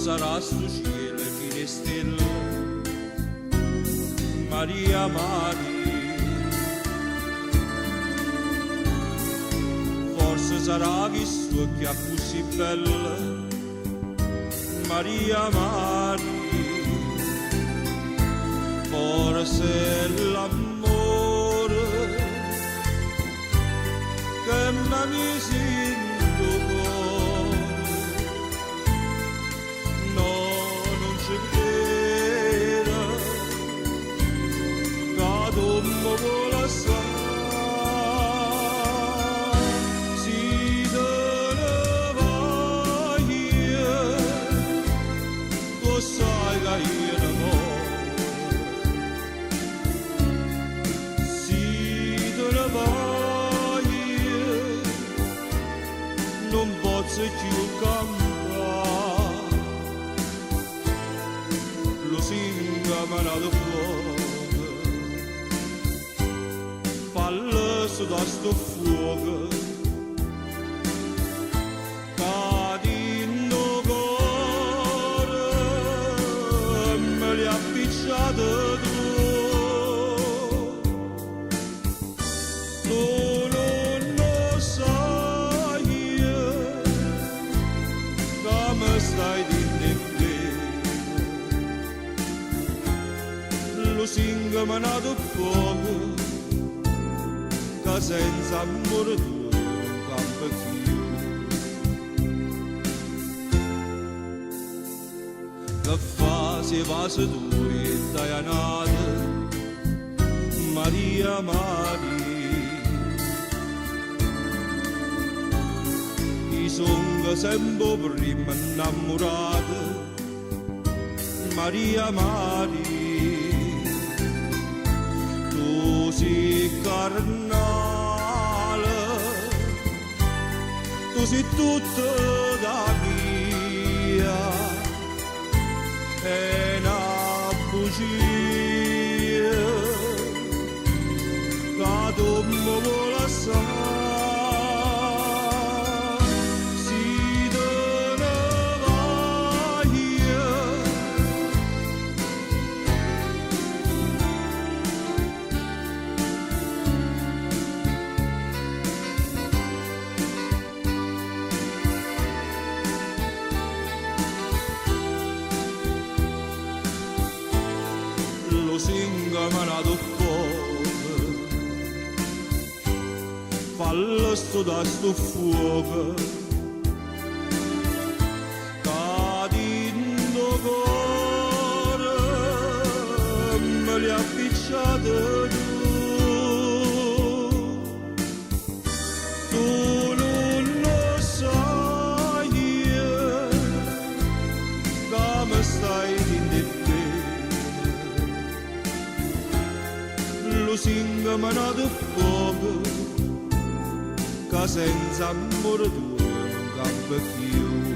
sarà sto cielo e le stelle, Maria Maria. Forse sarà visto che è così bella, Maria Maria. Forse è l'amore che mi mise in tuo cuore. No, non ci credo che tu mi vuoi lasciare. Si te ne vai, tu sai che io non muoio. Non posso più cantare, lo singa manato fuoco, fallo su da sto fuoco, cadi in cuore, me li ha appicciato tu. Stai di lo singa manato fuoco che senza amore tuo non campa più. Che fa se va se tu e dai nata Maria Maria. Sono sempre prima innamorata, Maria Maria. Tu sei carnale, tu sei tutta da mia, è una bugia che tu mi vuoi lasciare. Lo singa manato fuoco, fallo sto da sto fuoco, cadi in cuore, me li ha appicciato tu. Tu non lo sai come stai in te. Lo singa manato fuoco che senza amore tuo non campa più.